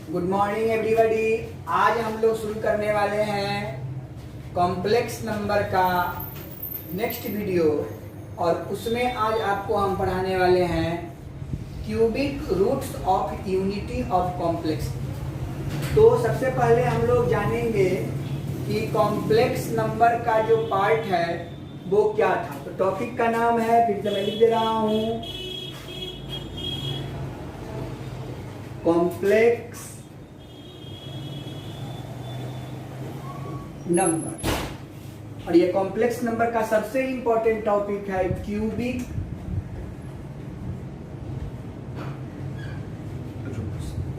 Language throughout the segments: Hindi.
Good morning everybody. आज हम लोग शुरू करने वाले हैं कॉम्प्लेक्स नंबर का नेक्स्ट वीडियो और उसमें आज आपको हम पढ़ाने वाले हैं cubic roots of unity of complex. तो सबसे पहले हम लोग जानेंगे कि कॉम्प्लेक्स नंबर का जो पार्ट है वो क्या था। तो टॉपिक का नाम है, फिर से मैं लिख दे रहा हूँ, कॉम्प्लेक्स नंबर। और ये कॉम्प्लेक्स नंबर का सबसे इंपॉर्टेंट टॉपिक है cubic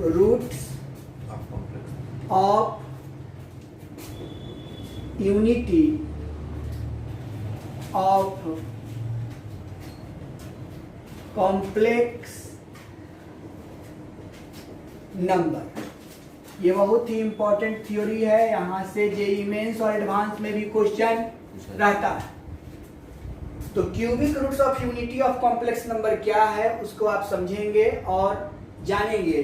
roots of unity of complex number. ये बहुत ही इंपॉर्टेंट थ्योरी है, यहाँ से जेईई मेंस और एडवांस में भी क्वेश्चन रहता है। तो cubic roots of unity of complex number क्या है उसको आप समझेंगे और जानेंगे।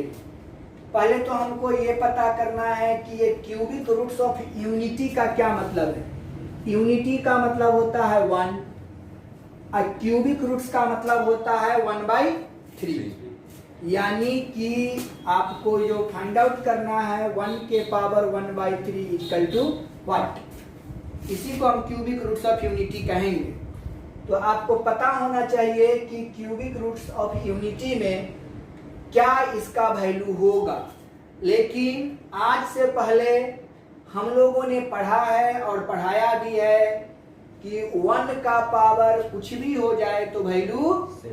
पहले तो हमको ये पता करना है कि ये क्यूबिक रूट्स ऑफ यूनिटी का क्या मतलब है। यूनिटी का मतलब होता है 1 और क्यूबिक रूट्स का मतलब होता है 1/3। यानी कि आपको जो फाइंड आउट करना है 1 के पावर 1/3 इक्वल टू व्हाट, इसी को हम क्यूबिक रूट्स ऑफ यूनिटी कहेंगे। तो आपको पता होना चाहिए कि क्यूबिक रूट्स ऑफ यूनिटी में क्या इसका वैल्यू होगा। लेकिन आज से पहले हम लोगों ने पढ़ा है और पढ़ाया भी है कि 1 का पावर कुछ भी हो जाए तो वैल्यू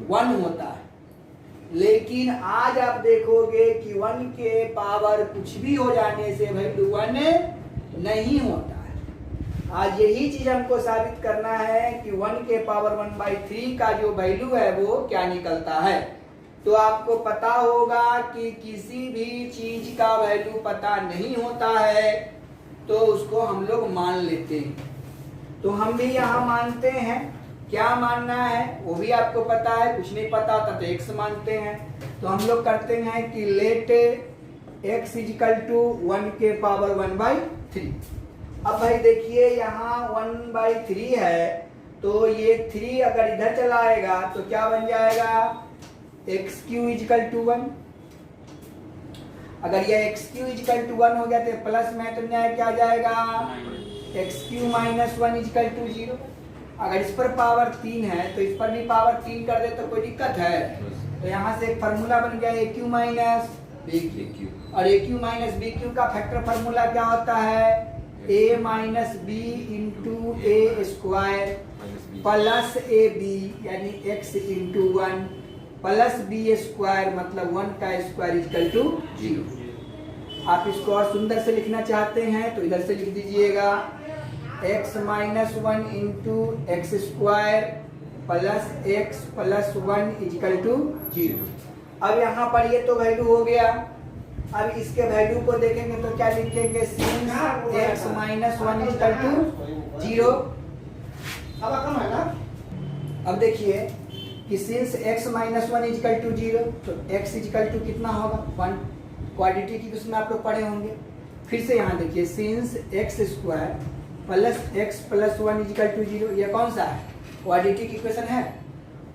1 होता है। लेकिन आज आप देखोगे कि 1 के पावर कुछ भी हो जाने से वैल्यू 1 नहीं होता है। आज यही चीज हमको साबित करना है कि 1 के पावर 1/3 का जो वैल्यू है वो क्या निकलता है। तो आपको पता होगा कि किसी भी चीज का वैल्यू पता नहीं होता है तो उसको हम लोग मान लेते हैं। तो हम भी यहाँ मानते हैं, क्या मानना है वो भी आपको पता है, कुछ नहीं पता होता तो x मानते हैं। तो हम लोग करते हैं कि लेट x इक्वल टू 1 के पावर 1/3। अब भाई देखिए यहाँ 1/3 है तो ये 3 अगर इधर चला आएगा तो क्या बन जाएगा, एक्स क्यू इक्वल टू 1। अगर ये एक्स क्यू इक्वल टू 1 हो गया तो प्लस में तो क्या आ जाएगा, X cube minus 1 equal to 0। अगर इस पर पावर 3 है तो इस पर भी पावर 3 कर दे तो कोई दिक्कत है। तो यहाँ से एक फार्मूला बन गया a cube minus b cube, और a cube minus b cube का फैक्टर फार्मूला क्या होता है, a minus b into a square plus a b यानी x into 1 plus b square मतलब 1 का स्क्वायर इक्वल टू 0। आप इसको और सुंदर से लिखना चाहते हैं तो इधर से लिख दीजिएगा x minus 1 into X square plus X plus 1 equal to 0। अब यहाँ पर ये तो वैल्यू हो गया। अब इसके वैल्यू को देखेंगे तो क्या लिखेंगे, since x minus 1 equal to 0। अब देखिए कि since x minus 1 equal to 0 तो x इक्वल टू कितना होगा 1। क्वाड्रेटिक इक्वेशन आप लोग पढ़े होंगे। फिर से यहाँ देखिए since x square plus x plus 1 equal to 0, ये कौन सा है, क्वाड्रेटिक इक्वेशन है।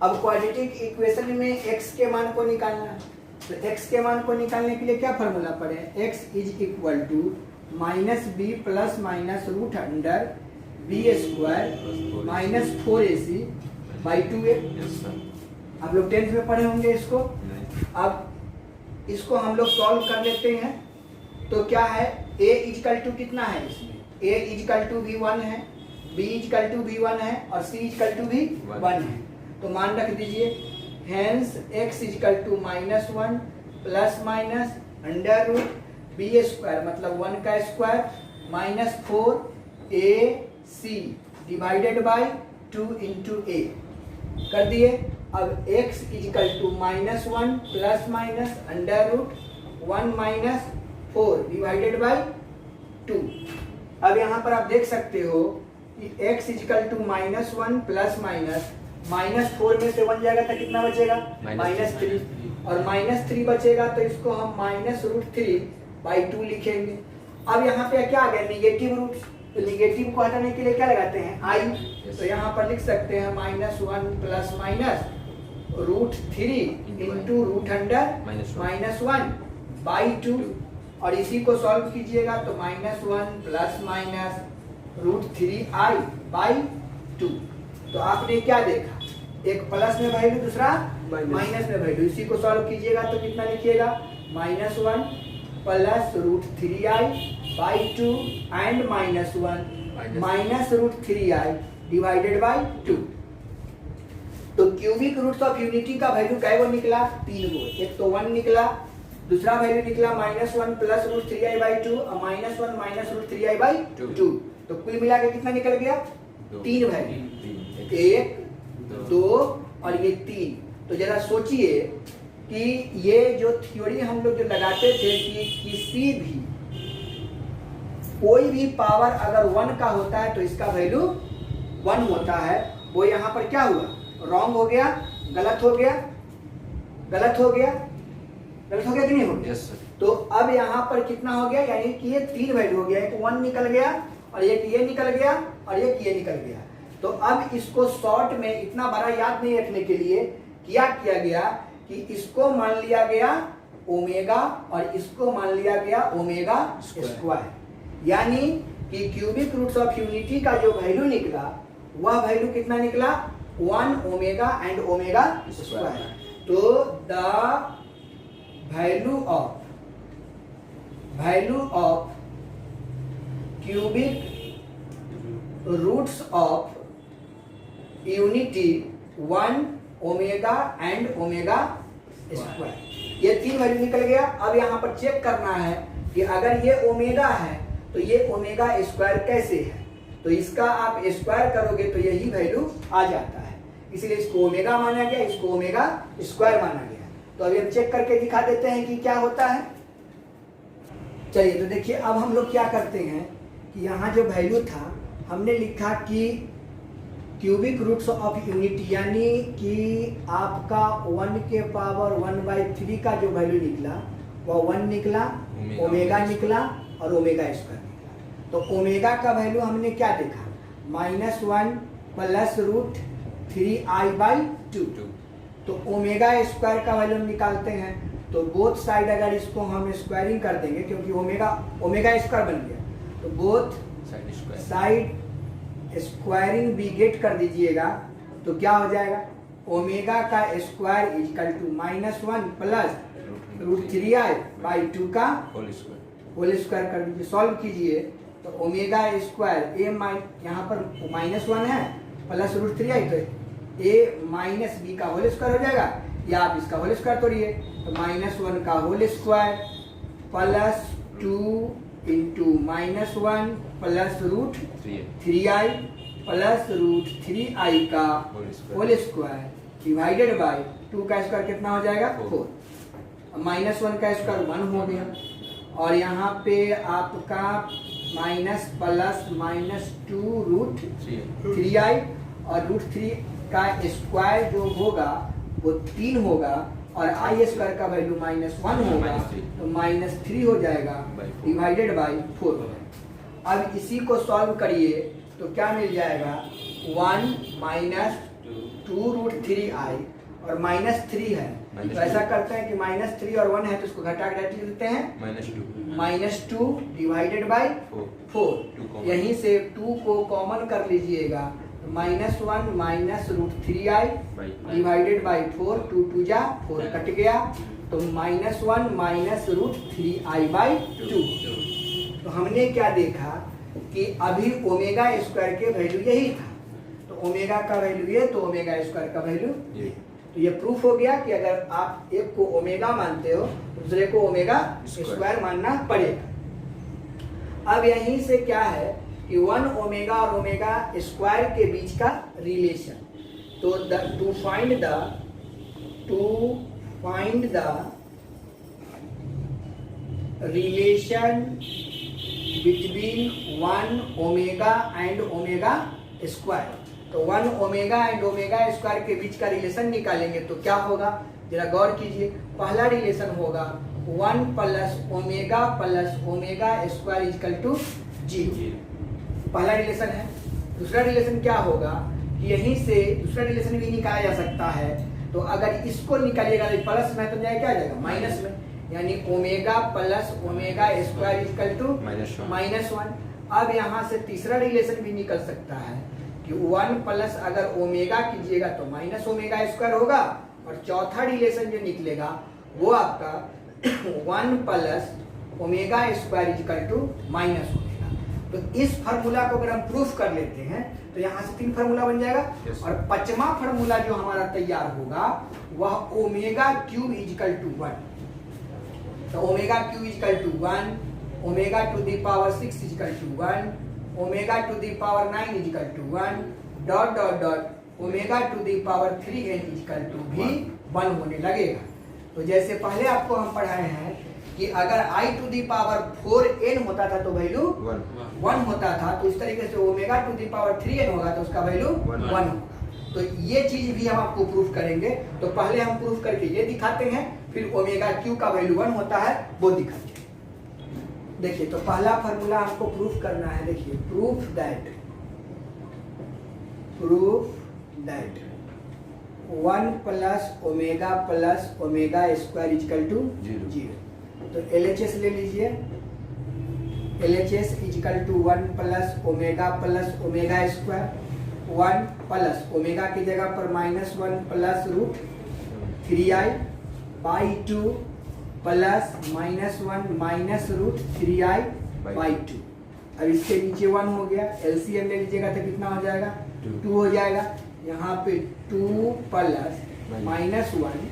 अब क्वाड्रेटिक इक्वेशन में x के मान को निकालना है। तो x के मान को निकालने के लिए क्या फार्मूला पढ़े, x is equal to minus B plus minus root under B square minus 4ac by 2a। आप लोग 10th में पढ़े होंगे इसको। अब इसको हम लोग सॉल्व कर लेते हैं। तो क्या है, a इक्वल टू कितना है इसमें, a इक्वल टू भी 1 है, b इक्वल टू भी 1 है और c इक्वल टू भी 1 है। तो मान रख दीजिए hence x equal to minus 1 plus minus under root B square मतलब 1 का square minus 4ac divided by 2 into a कर दिए। अब x equal to minus 1 plus minus under root 1 minus 4 divided by 2। अब यहाँ पर आप देख सकते हो कि x equal to minus 1 plus minus -4 में से 1 जाएगा तो कितना बचेगा, -3। और -3 बचेगा तो इसको हम -√3 बाई 2 लिखेंगे। अब यहाँ पे क्या आ गया, निगेटिव रूट, तो निगेटिव को हटाने के लिए क्या लगाते हैं, आई। तो यहाँ पर लिख सकते हैं -1 प्लस माइनस √3 इंटू √100 -1/2, और इसी को सॉल्व कीजिएगा तो -1 प्लस माइनस √3i/2। तो आपने क्या देखा, एक प्लस में वैल्यू, दूसरा माइनस में वैल्यू। इसी को सॉल्व कीजिएगा तो कितना लिखिएगा, -1 plus √3i/2 and -1 -√3i divided by 2। तो क्यूबिक रूट्स ऑफ यूनिटी का वैल्यू कै गो निकला, 3 गो। एक तो 1 निकला, दूसरा वैल्यू निकला -1 प्लस √3i/2 और -1 -√3i/2। तो कुल मिला के कितना निकल गया, 3 वैल्यू, 1 2 और ये 3। तो जरा सोचिए कि ये जो थ्योरी हम लोग जो लगाते थे कि किसी भी कोई भी पावर अगर 1 का होता है तो इसका वैल्यू 1 होता है, वो यहाँ पर क्या हुआ, रॉन्ग हो गया, गलत हो गया, गलत हो गया, गलत हो गया कि नहीं हो गया? yes, तो अब यहाँ पर कितना हो गया, यानी कि ये 3 वैल्यू हो गया, एक 1 निकल गया और एक ये निकल गया और एक ये निकल गया। तो अब इसको शॉर्ट में इतना बड़ा याद नहीं रखने के लिए क्या किया गया कि इसको मान लिया गया ओमेगा और इसको मान लिया गया ओमेगा स्क्वायर, यानी कि क्यूबिक रूट्स ऑफ यूनिटी का जो वैल्यू निकला वह वैल्यू कितना निकला, 1 ओमेगा एंड ओमेगा स्क्वायर। तो the value of cubic roots of unity 1 omega and omega square, ये 3 वैल्यू निकल गया। अब यहाँ पर चेक करना है कि अगर ये ओमेगा है तो ये ओमेगा स्क्वायर कैसे है, तो इसका आप स्क्वायर करोगे तो यही वैल्यू आ जाता है, इसलिए इसको ओमेगा माना गया, इसको ओमेगा स्क्वायर माना गया। तो अभी हम चेक करके दिखा देते हैं कि क्या होता है। चलिए, तो देखिए अब हम लोग क्या करते हैं कि यहाँ जो वैल्यू था हमने लिखा कि क्यूबिक रूट्स ऑफ यूनिटी, यानी कि आपका 1 के पावर 1/3 का जो वैल्यू निकला वह 1 निकला, ओमेगा निकला और ओमेगा स्क्वायर निकला। तो ओमेगा का वैल्यू हमने क्या देखा, -1 प्लस √3i/2। तो ओमेगा स्क्वायर का वैल्यू हम निकालते हैं, तो बोथ साइड अगर इसको हम स्क्वायरिंग कर देंगे, क्योंकि ओमेगा स्क्वायर बन गया, तो बोथ साइड स्क्वायरिंग भी गेट कर दीजिएगा, तो क्या हो जाएगा, ओमेगा का square equal to -1 plus √3i/2 का होल स्क्वायर कर दीजिए, सॉल्व कीजिए। तो ओमेगा स्क्वायर यहाँ पर -1 है प्लस √3i, तो a माइनस बी का होल स्क्वायर हो जाएगा, या आप इसका होल स्क्वायर तोड़िए, तो -1 का whole square plus 2 into -1 plus √3i plus √3i का होल स्क्वायर डिवाइडेड बाय 2 का स्क्वायर कितना हो जाएगा, 4। -1 का स्क्वायर 1 हो गया, और यहाँ पे आपका माइनस प्लस -2 √3i और √3 का स्क्वायर जो होगा वो 3 होगा, और आई स्क्वायर का वैल्यू -1 होगा, तो -3 हो जाएगा डिवाइडेड बाई 4 हो जाएगा। अब इसी को सॉल्व करिए तो क्या मिल जाएगा, 1 -2 √3i और -3 है, तो ऐसा करते हैं कि -3 और 1 है तो इसको घटा के लिख देते हैं, -2 डिवाइडेड बाई 4। यहीं से 2 को कॉमन कर लीजिएगा, -1 माइनस √3i डिवाइडेड बाई 4, 2 2 जा 4 कट गया, तो -1 माइनस √3i/2। तो हमने क्या देखा कि अभी ओमेगा स्क्वायर के वैल्यू यही था, तो ओमेगा का वैल्यू ये, तो ओमेगा स्क्वायर का वैल्यू ये। तो ये प्रूफ हो गया कि अगर आप एक को ओमेगा मानते हो दूसरे को ओमेगा स्क्वायर मानना पड़ेगा। अब यहीं से क्या है कि 1 ओमेगा और ओमेगा स्क्वायर के बीच का रिलेशन, तो to find the relation between 1 omega and omega square, तो 1 ओमेगा एंड ओमेगा स्क्वायर के बीच का रिलेशन निकालेंगे तो क्या होगा, जरा गौर कीजिए। पहला रिलेशन होगा 1 plus omega square equal to 0। पहला रिलेशन है। दूसरा रिलेशन क्या होगा कि यहीं से दूसरा रिलेशन भी निकाला जा सकता है। तो अगर इसको निकालिएगा तो प्लस में तो जाए क्या आ जाएगा माइनस में, यानी omega plus omega square equal to -1। अब यहाँ से तीसरा रिलेशन भी निकल सकता है कि 1 प्लस अगर ओमेगा कीजिएगा तो माइनस ओमेगा स्क्वायर होगा, और चौथा रिलेशन जो निकलेगा वो आपका 1 plus omega square equal to minus omega. तो इस फार्मूला को अगर हम प्रूफ कर लेते हैं तो यहाँ से 3 फार्मूला बन जाएगा। और पांचवा फार्मूला जो हमारा तैयार होगा वह ओमेगा क्यूब इक्वल टू 1। तो omega cube equal to 1, omega to the power 6 equal to 1, omega to the power 9 equal to 1, dot dot dot omega to the power 3n equal to भी 1 होने लगेगा। तो जैसे पहले आपको हम पढ़ाए हैं कि अगर i to the power 4n होता था तो वैल्यू 1 होता था, तो इस तरीके से omega to the power 3n होगा तो उसका वैल्यू 1 होगा। तो ये चीज भी हम आपको प्रूफ करेंगे। तो पहले हम प्रूफ करके ये दिखाते हैं, फिर ओमेगा क्यू का वैल्यू 1 होता है वो दिखाते हैं। देखिए, तो पहला फार्मूला हमको प्रूफ करना है। देखिए, proof that 1 plus omega square equal to 0। तो LHS ले लीजिए। LHS equal to 1 plus omega square. 1 plus omega की जगह पर -1 plus root 3i by 2 plus -1 minus root 3i by 2। अब इसके नीचे 1 हो गया, LCM ले लीजिएगा तो कितना हो जाएगा 2 हो जाएगा। यहाँ पे 2 plus -1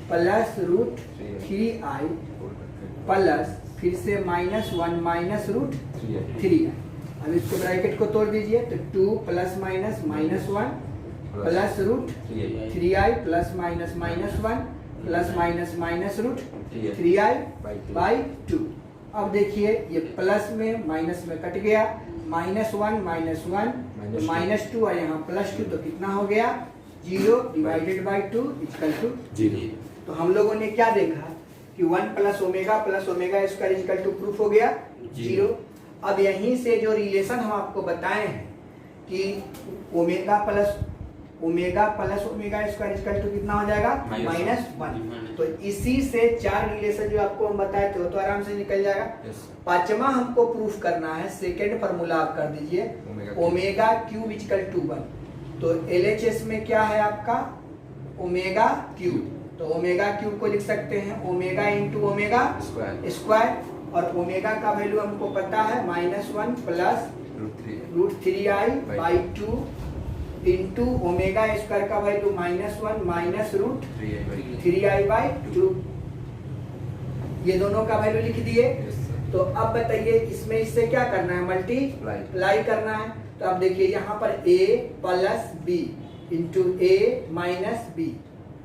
plus root 3i plus फिर से -1 माइनस रूट 3i। अब इसको ब्रैकेट को तोड़ दीजिए तो 2 plus minus -1 plus root 3i plus minus -1 plus minus root 3i by 2। अब देखिए ये प्लस में माइनस में कट गया, -1 तो -2 और यहाँ +2 तो कितना हो गया 0 डिवाइडेड बाई 2 इक्वल टू 0। तो हम लोगों ने क्या देखा कि 1 plus omega square equal to proof हो गया 0। अब यहीं से जो रिलेशन हम आपको बताए हैं कि omega plus omega square equal to कितना हो जाएगा -1। तो इसी से 4 रिलेशन जो आपको हम बताए थे वो तो आराम से निकल जाएगा। पांचवा हमको प्रूफ करना है, सेकेंड फार्मूला आप कर दीजिए ओमेगा क्यूब इक्वल टू 1। तो LHS में क्या है आपका ओमेगा क्यूब, तो ओमेगा क्यूब को लिख सकते हैं ओमेगा इंटू ओमेगा स्क्वायर, और ओमेगा का वैल्यू हमको पता है -1 plus root 3i by 2 into omega square का value -1 minus root 3i by 2। ये दोनों का वैल्यू लिख दिए। तो अब बताइए इसमें इससे क्या करना है, मल्टीप्लाई करना है। तो अब देखिए यहाँ पर a plus B into a minus B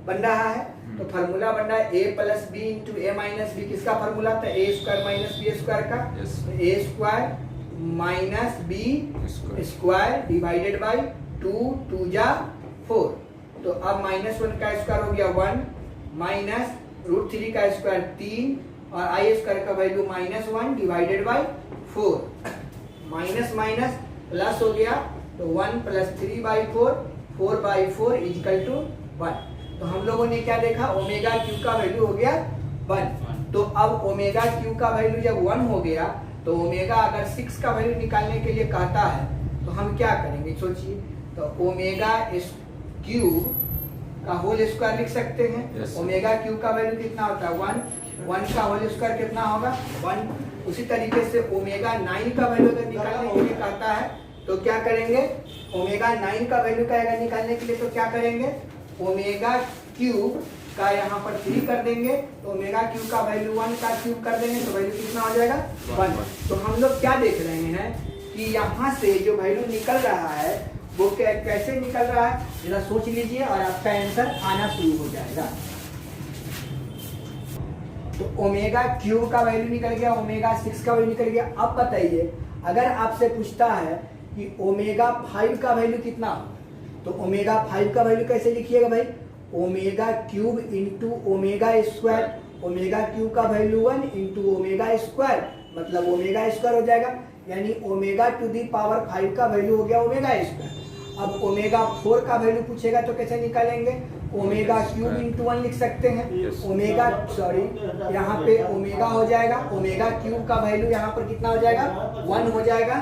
बन रहा है। तो फार्मूला बन रहा है a plus B into a minus B. किसका फार्मूला था a square minus B square का। तो a square minus B square divided by 2 जा 4। तो अब -1 का स्क्वायर हो गया 1 माइनस रूट 3 का स्क्वायर 3 और आई स्क्वायर का value -1 divided by 4। Minus minus plus हो गया तो 1 plus 3 by 4 by 4 equal to 1। तो हम लोगों ने क्या देखा ओमेगा क्यू का वैल्यू हो गया 1। तो अब ओमेगा क्यू का वैल्यू जब 1 हो गया तो ओमेगा अगर 6 का वैल्यू निकालने के लिए कहता है तो हम क्या करेंगे सोचिए। तो ओमेगा क्यूब का होल स्क्वायर लिख सकते हैं। ओमेगा क्यूब का वैल्यू कितना होता है 1 का होल स्क्वायर कितना होगा 1। उसी तरीके से ओमेगा 9 का वैल्यू अगर निकालने के लिए कहता है तो क्या करेंगे, ओमेगा 9 का वैल्यू का अगर निकालने के लिए तो क्या करेंगे ओमेगा क्यूब का यहाँ पर 3 कर देंगे तो ओमेगा क्यूब का वैल्यू 1 का क्यूब कर देंगे तो वैल्यू कितना हो जाएगा 1। तो हम लोग क्या देख रहे हैं कि यहाँ से जो वैल्यू निकल रहा है वो कैसे निकल रहा है, जरा सोच लीजिए और आपका आंसर आना शुरू हो जाएगा। तो ओमेगा क्यूब का वैल्यू निकल गया, ओमेगा 6 का वैल्यू निकल गया। अब बताइए अगर आपसे पूछता है कि ओमेगा 5 का वैल्यू कितना, तो ओमेगा 5 का वैल्यू कैसे लिखिएगा भाई, omega cube into omega square. Omega cube का वैल्यू 1 इंटू ओमेगा स्क्वायर, मतलब ओमेगा स्क्वायर हो जाएगा, यानी ओमेगा टू दी पावर 5 का वैल्यू हो गया ओमेगा स्क्वायर। अब ओमेगा 4 का वैल्यू पूछेगा तो कैसे निकालेंगे, ओमेगा क्यूब इंटू 1 लिख सकते हैं। ओमेगा यहाँ पे ओमेगा हो जाएगा, ओमेगा क्यूब का वैल्यू यहाँ पर कितना हो जाएगा 1 हो जाएगा।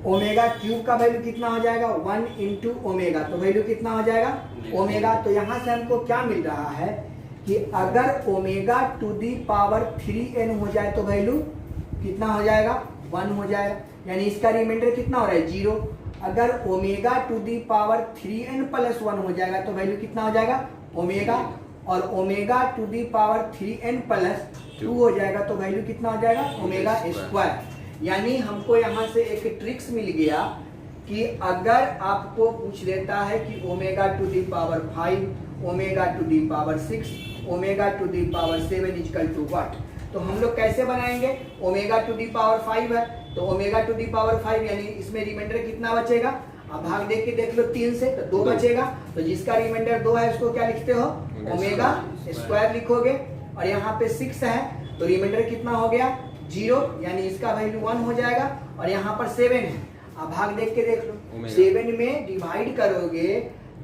ओमेगा क्यूब का वैल्यू कितना हो जाएगा 1 इंटू ओमेगा, तो वैल्यू कितना हो जाएगा ओमेगा। तो यहाँ से हमको क्या मिल रहा है कि अगर omega to the power 3n हो जाए तो वैल्यू कितना हो जाएगा 1 हो जाएगा, यानी इसका रिमाइंडर कितना हो रहा है 0। अगर omega to the power 3n plus 1 हो जाएगा तो वैल्यू कितना हो जाएगा ओमेगा, और omega to the power 3n plus 2 हो जाएगा तो वैल्यू कितना हो जाएगा ओमेगा स्क्वायर। यानी हमको यहाँ से एक ट्रिक्स मिल गया कि अगर आपको पूछ लेता है कि omega to the power 5, omega to the power 6, omega to the power 7 equal to what, तो हम लोग कैसे बनाएंगे, ओमेगा टू दी पावर 5 है तो ओमेगा टू दी पावर 5 यानी इसमें रिमाइंडर कितना बचेगा, आप भाग देख के देख लो 3 से तो 2 बचेगा, तो जिसका रिमाइंडर 2 है उसको क्या लिखते हो ओमेगा स्क्वायर लिखोगे। और यहाँ पे 6 है तो रिमाइंडर कितना हो गया 0, यानी इसका वैल्यू 1 हो जाएगा। और यहाँ पर 7 है, आप भाग देख के देख लो, 7 में डिवाइड करोगे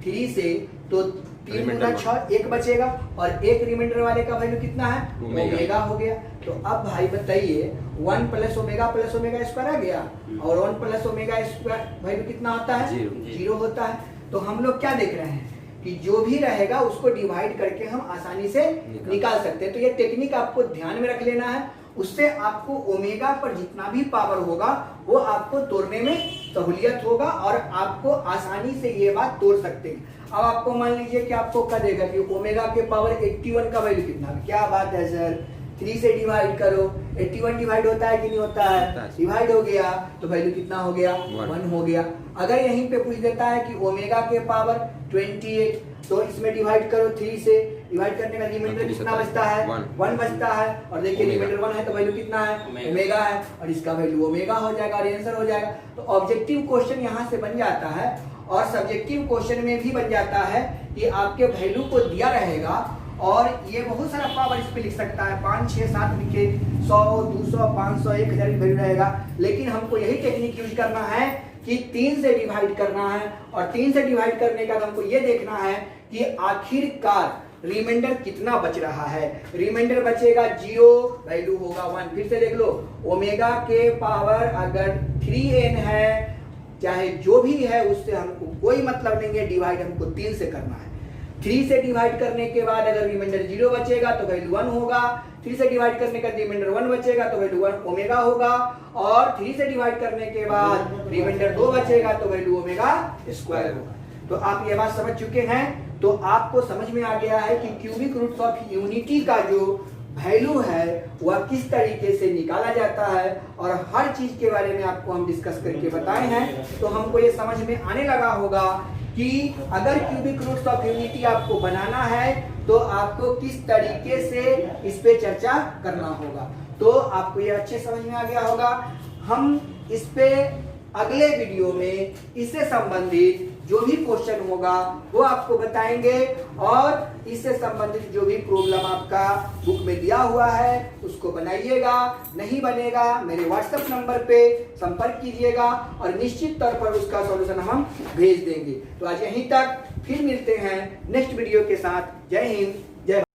3 से तो 3 गुना 6 1 बचेगा, और एक रिमाइंडर वाले का वैल्यू कितना है ओमेगा हो गया। तो अब भाई बताइए 1 प्लस ओमेगा स्क्वायर आ गया, और 1 प्लस ओमेगा स्क्वायर वैल्यू कितना होता है 0 होता है। तो हम लोग क्या देख रहे हैं कि जो भी रहेगा उसको डिवाइड करके हम आसानी से निकाल सकते हैं। तो ये टेक्निक आपको ध्यान में रख लेना है, उससे आपको ओमेगा पर जितना भी पावर होगा वो आपको तोड़ने में सहूलियत होगा और आपको आसानी से ये बात तोड़ सकते हैं। अब आपको मान लीजिए कि आपको क्या देगा कि ओमेगा के पावर 81 का वैल्यू कितना है, क्या बात है सर 3 से डिवाइड करो, 81 डिवाइड होता है कि नहीं होता है, डिवाइड हो गया तो वैल्यू कितना हो गया 1 हो गया। अगर यहीं पे पूछ देता है कि ओमेगा के पावर 28 तो इसमें डिवाइड करो 3 से, डिवाइड करने का रिमाइंडर कितना बचता है 1 बचता है, और देखिए रिमाइंडर 1 है तो वैल्यू कितना है ओमेगा है, और इसका वैल्यू ओमेगा हो जाएगा और आंसर हो जाएगा। तो ऑब्जेक्टिव क्वेश्चन यहाँ से बन जाता है, और सब्जेक्टिव क्वेश्चन में भी बन जाता है कि आपके वैल्यू को दिया रहेगा और ये बहुत सारा पावर इस पे लिख सकता है, 5 6 7 लिखे 100 200 500 1000 की वैल्यू रहेगा। लेकिन हमको यही टेक्निक यूज करना है कि 3 से डिवाइड करना है, और 3 से डिवाइड करने का हमको ये देखना है कि आखिरकार रिमाइंडर कितना बच रहा है। रिमाइंडर बचेगा 0, वैल्यू होगा 1। फिर से देख लो, ओमेगा के पावर अगर 3n है, चाहे जो भी है उससे हमको कोई मतलब नहीं है, डिवाइड हमको 3 से करना है। 3 से डिवाइड करने के बाद अगर रिमाइंडर 0 बचेगा तो वैल्यू 1 होगा, 3 से डिवाइड करने का रिमाइंडर 1 बचेगा तो वैल्यू 1 ओमेगा होगा, और 3 से डिवाइड करने के बाद रिमाइंडर 2 बचेगा तो वैल्यू ओमेगा स्क्वायर होगा। तो आप ये बात समझ चुके हैं, तो आपको समझ में आ गया है कि क्यूबिक रूट्स ऑफ यूनिटी का जो वैल्यू है वह किस तरीके से निकाला जाता है, और हर चीज के बारे में आपको हम डिस्कस करके बताए हैं। तो हमको ये समझ में आने लगा होगा कि अगर क्यूबिक रूट्स ऑफ यूनिटी आपको बनाना है तो आपको किस तरीके से इस पे चर्चा करना होगा। तो आपको ये अच्छे समझ में आ गया होगा। हम इस पे अगले वीडियो में इससे संबंधित जो भी क्वेश्चन होगा वो आपको बताएंगे, और इससे संबंधित जो भी प्रॉब्लम आपका बुक में दिया हुआ है उसको बनाइएगा। नहीं बनेगा मेरे व्हाट्सएप नंबर पे संपर्क कीजिएगा और निश्चित तौर पर उसका सॉल्यूशन हम भेज देंगे। तो आज यहीं तक, फिर मिलते हैं नेक्स्ट वीडियो के साथ। जय हिंद, जय